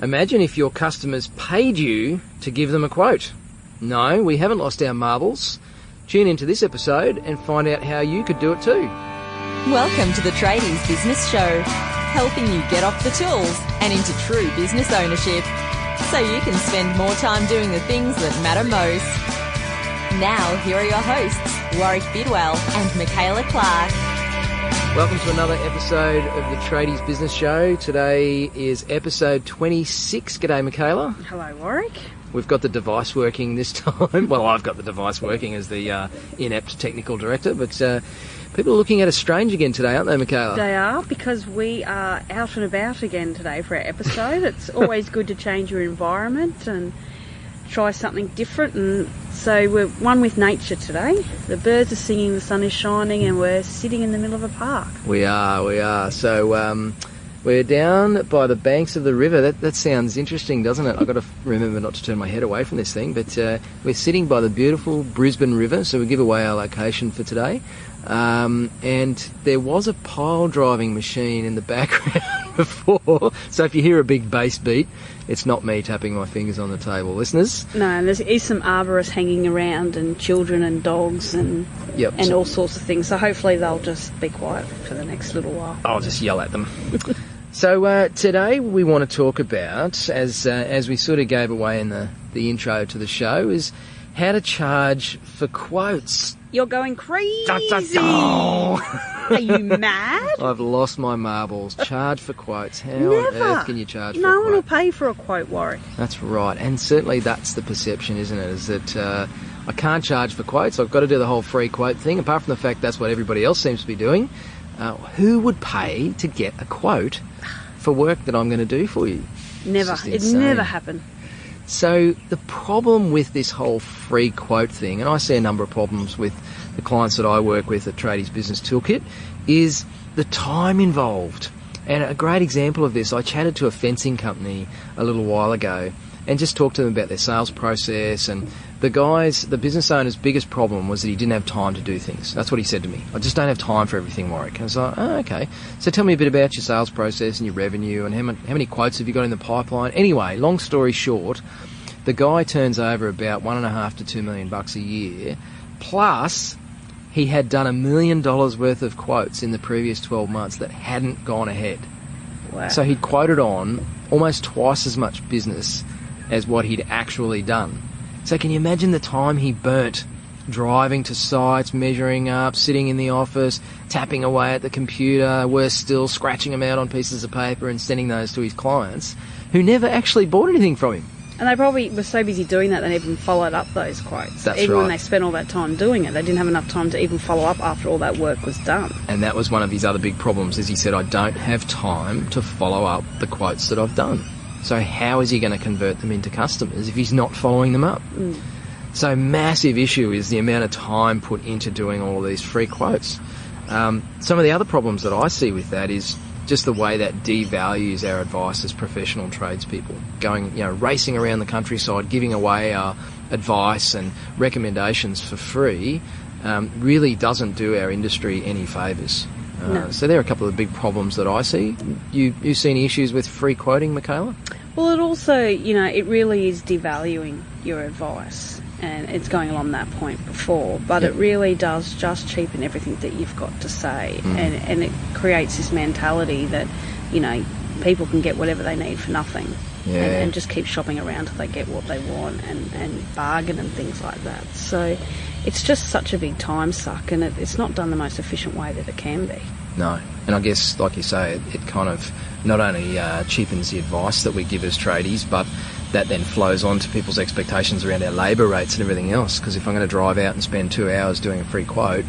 Imagine if your customers paid you to give them a quote. No, we haven't lost our marbles. Tune into this episode and find out how you could do it too. Welcome to the Tradies Business Show, helping you get off the tools and into true business ownership, so you can spend more time doing the things that matter most. Now, here are your hosts, Warwick Bidwell and Michaela Clark. Welcome to another episode of the Tradies Business Show. Today is episode 26. G'day, Michaela. Hello, Warwick. We've got the device working this time. Well, I've got the device working as the inept technical director, but people are looking at us strange again today, aren't they, Michaela? They are, because we are out and about again today for our episode. It's always good to change your environment and try something different, and so we're one with nature today. The birds are singing, the sun is shining, and we're sitting in the middle of a park. We are. So we're down by the banks of the river. That sounds interesting, doesn't it? I've got to remember not to turn my head away from this thing, but we're sitting by the beautiful Brisbane River, so we give away our location for today. And there was a pile driving machine in the background before, so if you hear a big bass beat, it's not me tapping my fingers on the table, listeners. No, and there is some arborists hanging around, and children and dogs and all sorts of things, so hopefully they'll just be quiet for the next little while. I'll just yell at them. So today we want to talk about, as we sort of gave away in the intro to the show, is how to charge for quotes. You're going crazy! Are you mad? I've lost my marbles. Charge for quotes. How Never. on earth can you charge for a No quote? one will pay for a quote, Warwick. That's right, and certainly that's the perception, isn't it? Is that I can't charge for quotes. I've got to do the whole free quote thing. Apart from the fact that's what everybody else seems to be doing. Who would pay to get a quote for work that I'm going to do for you? Never. It never happened. So the problem with this whole free quote thing, and I see a number of problems with the clients that I work with at Tradies Business Toolkit, is the time involved. And a great example of this, I chatted to a fencing company a little while ago and just talked to them about their sales process, and the business owner's biggest problem was that he didn't have time to do things. That's what he said to me. I just don't have time for everything, Warwick. And I was like, oh, okay. So tell me a bit about your sales process and your revenue and how many quotes have you got in the pipeline? Anyway, long story short, the guy turns over about $1.5 to $2 million a year, plus he had done $1 million worth of quotes in the previous 12 months that hadn't gone ahead. Wow. So he'd quoted on almost twice as much business as what he'd actually done. So can you imagine the time he burnt driving to sites, measuring up, sitting in the office, tapping away at the computer, worse still, scratching them out on pieces of paper and sending those to his clients who never actually bought anything from him. And they probably were so busy doing that they didn't even followed up those quotes. That's even right. when they spent all that time doing it, they didn't have enough time to even follow up after all that work was done. And that was one of his other big problems, is he said, I don't have time to follow up the quotes that I've done. So how is he going to convert them into customers if he's not following them up? So massive issue is the amount of time put into doing all of these free quotes. Some of the other problems that I see with that is just the way that devalues our advice as professional tradespeople. Going, racing around the countryside, giving away our advice and recommendations for free really doesn't do our industry any favours. No. So there are a couple of big problems that I see. You see any issues with free quoting, Michaela? Well, it also, it really is devaluing your advice, and it's going along that point before, but It really does just cheapen everything that you've got to say, and it creates this mentality that, people can get whatever they need for nothing, and just keep shopping around till they get what they want, and bargain and things like that. So it's just such a big time suck, and it's not done the most efficient way that it can be. No, and I guess, like you say, it kind of not only cheapens the advice that we give as tradies, but that then flows on to people's expectations around our labour rates and everything else. Because if I'm going to drive out and spend 2 hours doing a free quote,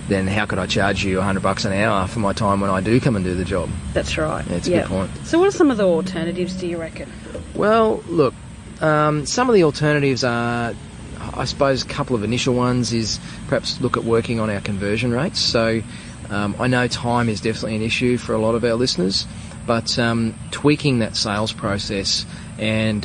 then how could I charge you $100 an hour for my time when I do come and do the job? That's right. Yeah, it's a good point. So what are some of the alternatives, do you reckon? Well, look, some of the alternatives are, I suppose, a couple of initial ones is perhaps look at working on our conversion rates. So I know time is definitely an issue for a lot of our listeners, but tweaking that sales process and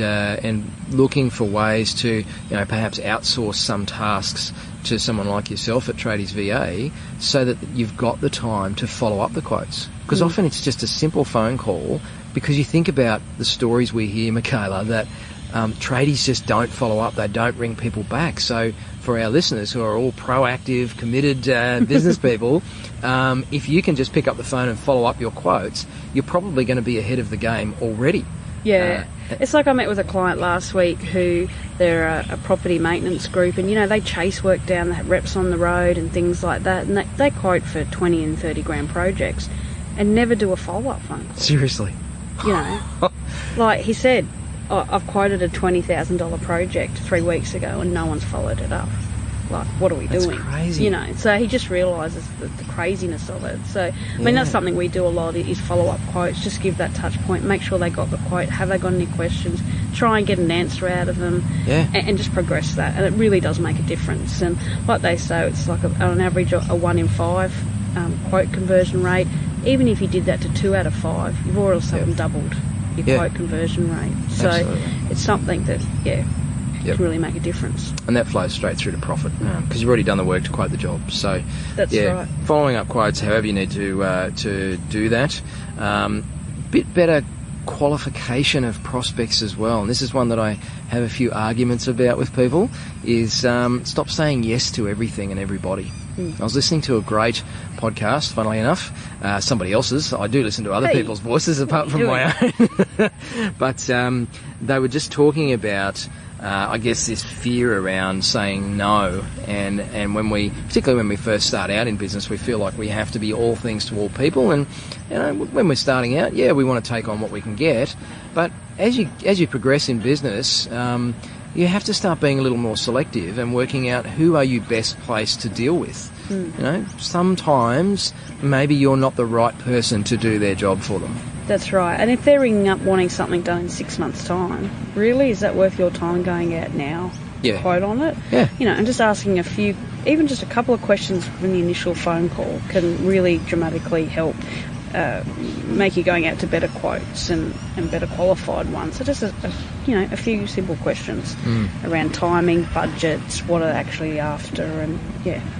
looking for ways to perhaps outsource some tasks to someone like yourself at Tradies VA, so that you've got the time to follow up the quotes. Because often it's just a simple phone call because you think about the stories we hear, Michaela, that tradies just don't follow up. They don't ring people back. So for our listeners who are all proactive, committed business people, if you can just pick up the phone and follow up your quotes, you're probably going to be ahead of the game already. Yeah. It's like I met with a client last week who they're a property maintenance group, and, you know, they chase work down, they have reps on the road and things like that, and they quote for 20 and 30 grand projects and never do a follow-up phone call. Seriously. You know, like he said, I've quoted a $20,000 project 3 weeks ago and no one's followed it up. Like, what are we doing? That's crazy. You know, so he just realises the craziness of it. So, I mean, that's something we do a lot, is follow-up quotes. Just give that touch point, make sure they got the quote, have they got any questions, try and get an answer out of them, and just progress that. And it really does make a difference. And like they say, it's like on average a 1 in 5 quote conversion rate. Even if you did that to 2 out of 5, you've all of a sudden doubled your quote conversion rate. So it's something that, can really make a difference. And that flows straight through to profit because you've already done the work to quote the job. So that's right. Following up quotes, however you need to do that. Bit better qualification of prospects as well. And this is one that I have a few arguments about with people, is stop saying yes to everything and everybody. I was listening to a great podcast, funnily enough, somebody else's. I do listen to other people's voices apart from my own. But they were just talking about, I guess, this fear around saying no. And particularly when we first start out in business, we feel like we have to be all things to all people. And, you know, when we're starting out, we want to take on what we can get. But as you progress in business, you have to start being a little more selective and working out who are you best placed to deal with. You know, sometimes maybe you're not the right person to do their job for them. That's right. And if they're ringing up wanting something done in 6 months' time, really, is that worth your time going out now? Quote on it? Yeah. You know, and just asking even just a couple of questions from the initial phone call can really dramatically help make you going out to better quotes and better qualified ones. So just a few simple questions around timing, budgets, what are they actually after, and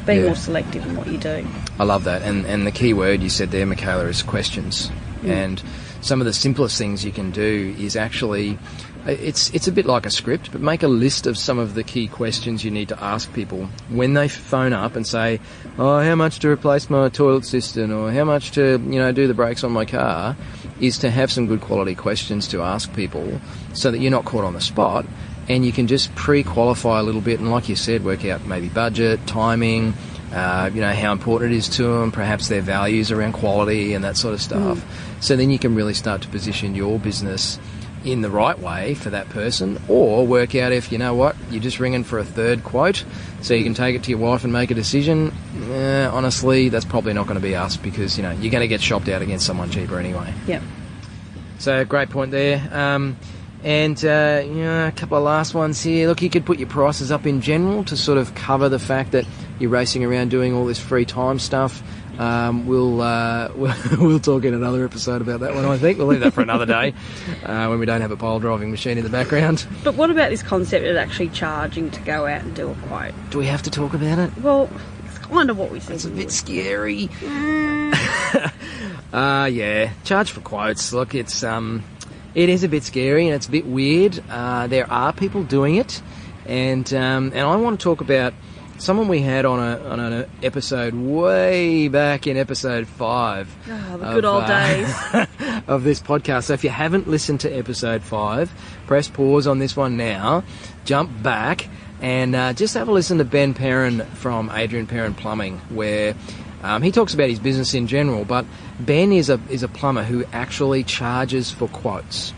being more selective in what you do. I love that, and the key word you said there, Michaela, is questions. And some of the simplest things you can do is actually, it's a bit like a script, but make a list of some of the key questions you need to ask people when they phone up and say, how much to replace my toilet cistern, or how much to, do the brakes on my car, is to have some good quality questions to ask people so that you're not caught on the spot, and you can just pre-qualify a little bit, and like you said, work out maybe budget, timing, how important it is to them, perhaps their values around quality and that sort of stuff. So then you can really start to position your business in the right way for that person, or work out if, you're just ringing for a third quote so you can take it to your wife and make a decision. Honestly, that's probably not going to be us, because, you're going to get shopped out against someone cheaper anyway. Yep. So great point there. And a couple of last ones here. Look, you could put your prices up in general to sort of cover the fact that you're racing around doing all this free time stuff. We'll talk in another episode about that one, I think. We'll leave that for another day when we don't have a pile driving machine in the background. But what about this concept of actually charging to go out and do a quote? Do we have to talk about it? Well, it's kind of what we said. It's a bit scary. Charge for quotes. Look, it is a bit scary and it's a bit weird. There are people doing it, and I want to talk about someone we had on an episode way back in episode 5. Oh, the good old days of this podcast. So if you haven't listened to episode 5, press pause on this one now, jump back, and just have a listen to Ben Perrin from Adrian Perrin Plumbing, where he talks about his business in general, but Ben is a plumber who actually charges for quotes.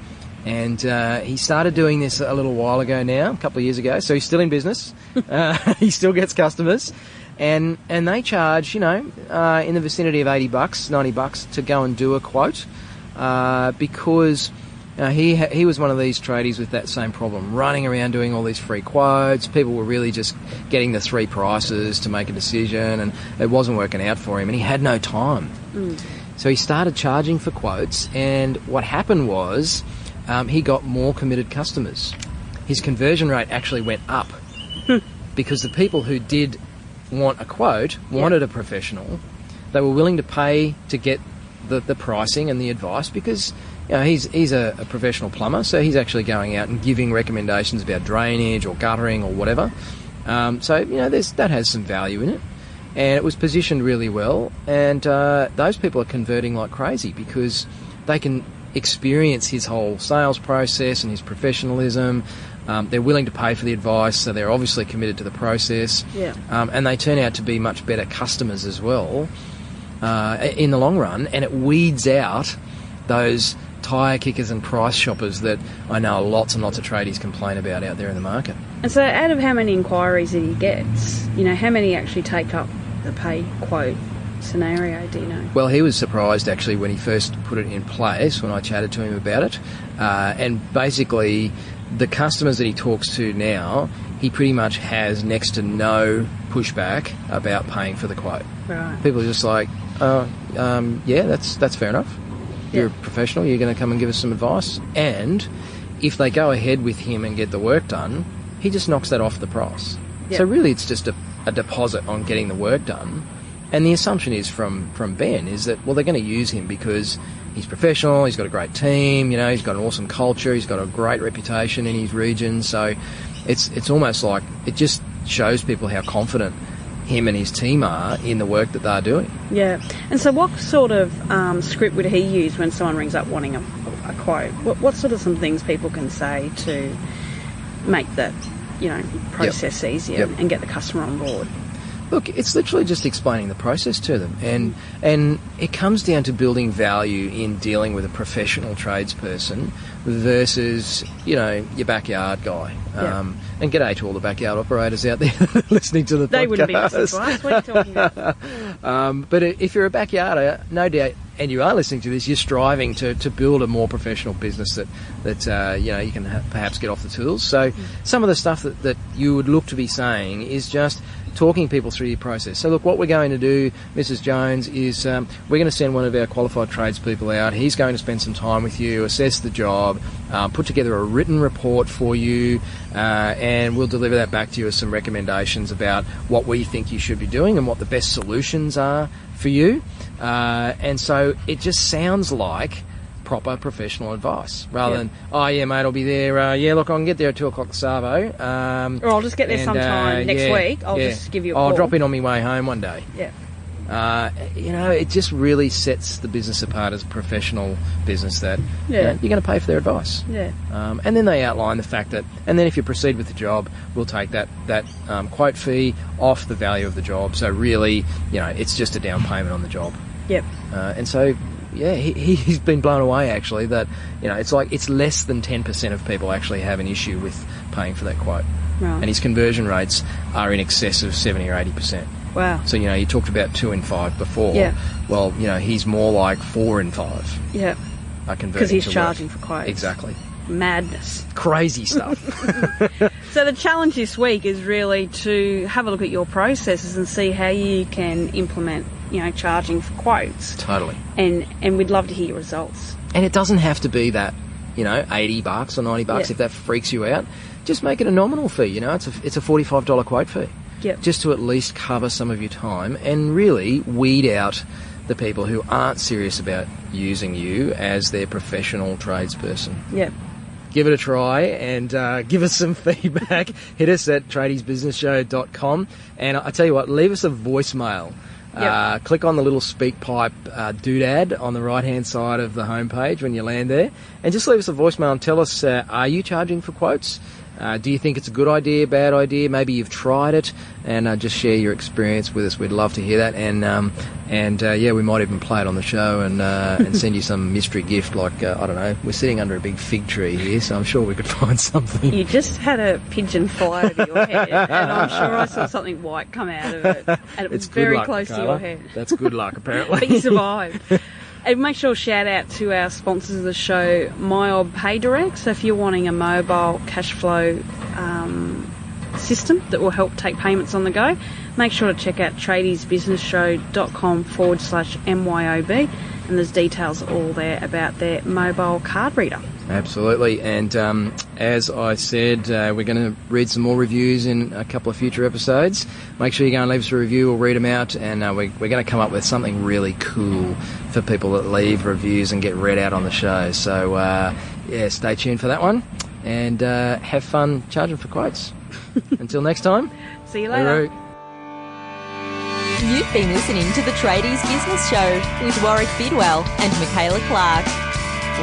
And he started doing this a little while ago now, a couple of years ago, so he's still in business. He still gets customers. And they charge, in the vicinity of $80, $90 to go and do a quote, because he was one of these tradies with that same problem, running around doing all these free quotes. People were really just getting the 3 prices to make a decision, and it wasn't working out for him, and he had no time. So he started charging for quotes, and what happened was he got more committed customers. His conversion rate actually went up because the people who did want a quote wanted a professional. They were willing to pay to get the pricing and the advice, because he's a professional plumber, so he's actually going out and giving recommendations about drainage or guttering or whatever. So that has some value in it, and it was positioned really well. And those people are converting like crazy because they can experience his whole sales process and his professionalism. They're willing to pay for the advice, so they're obviously committed to the process. Yeah. And they turn out to be much better customers as well in the long run, and it weeds out those tyre kickers and price shoppers that I know lots and lots of tradies complain about out there in the market. And so out of how many inquiries that he gets, how many actually take up the pay quote scenario, do you know? Well, he was surprised actually when he first put it in place, when I chatted to him about it. And basically, the customers that he talks to now, he pretty much has next to no pushback about paying for the quote. Right. People are just like, that's fair enough. You're a professional, you're going to come and give us some advice. And if they go ahead with him and get the work done, he just knocks that off the price. Yep. So really it's just a deposit on getting the work done. And the assumption is from Ben is that, well, they're going to use him because he's professional, he's got a great team, he's got an awesome culture, he's got a great reputation in his region. So it's almost like it just shows people how confident him and his team are in the work that they're doing. Yeah. And so what sort of script would he use when someone rings up wanting a quote? What sort of some things people can say to make that, process easier and get the customer on board? Look, it's literally just explaining the process to them, and it comes down to building value in dealing with a professional tradesperson versus, your backyard guy. And g'day to all the backyard operators out there listening to the podcast. They wouldn't be listening to us. What are you talking about? But if you're a backyarder, no doubt, and you are listening to this, you're striving to build a more professional business that you can perhaps get off the tools. So some of the stuff that you would look to be saying is just talking people through your process. So look, what we're going to do, Mrs. Jones, is we're going to send one of our qualified tradespeople out. He's going to spend some time with you, assess the job, put together a written report for you, and we'll deliver that back to you with some recommendations about what we think you should be doing and what the best solutions are for you. And so it just sounds like proper professional advice rather than, oh yeah mate, I'll be there, look, I can get there at 2 o'clock this Arvo, or I'll just get there sometime next week, I'll just give you a call. I'll drop in on my way home one day. It just really sets the business apart as a professional business that you're going to pay for their advice. And then they outline the fact that, and then if you proceed with the job, we'll take that quote fee off the value of the job. So really, it's just a down payment on the job. And so he's been blown away actually that it's less than 10% of people actually have an issue with paying for that quote. And his conversion rates are in excess of 70 or 80%. Wow. So you talked about 2 in 5 before. Well, he's more like 4 in 5. Are converting because he's to charging work. for quotes. Exactly. Madness. Crazy stuff. So the challenge this week is really to have a look at your processes and see how you can implement, charging for quotes. Totally. And we'd love to hear your results. And it doesn't have to be that, $80 or $90 if that freaks you out. Just make it a nominal fee, it's a $45 quote fee. Just to at least cover some of your time and really weed out the people who aren't serious about using you as their professional tradesperson. Give it a try and give us some feedback. Hit us at tradiesbusinessshow.com, and I tell you what, leave us a voicemail. Click on the little speak pipe doodad on the right-hand side of the homepage when you land there, and just leave us a voicemail and tell us, are you charging for quotes? Do you think it's a good idea, bad idea? Maybe you've tried it, and just share your experience with us. We'd love to hear that, and we might even play it on the show and send you some mystery gift. Like I don't know, we're sitting under a big fig tree here, so I'm sure we could find something. You just had a pigeon fly over your head, and I'm sure I saw something white come out of it, and it was very close to your head. That's good luck, apparently. But you survived. And make sure to shout out to our sponsors of the show, MyOb PayDirect. So if you're wanting a mobile cash flow system that will help take payments on the go, make sure to check out tradiesbusinessshow.com/MYOB, and there's details all there about their mobile card reader. Absolutely. And as I said, we're going to read some more reviews in a couple of future episodes. Make sure you go and leave us a review. We'll read them out, and we're going to come up with something really cool for people that leave reviews and get read out on the show. So, stay tuned for that one. And have fun charging for quotes. Until next time. See you later. Hooroo. You've been listening to the Tradies Business Show with Warwick Bidwell and Michaela Clark.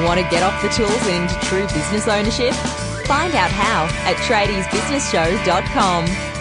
Want to get off the tools and into true business ownership? Find out how at tradiesbusinessshow.com.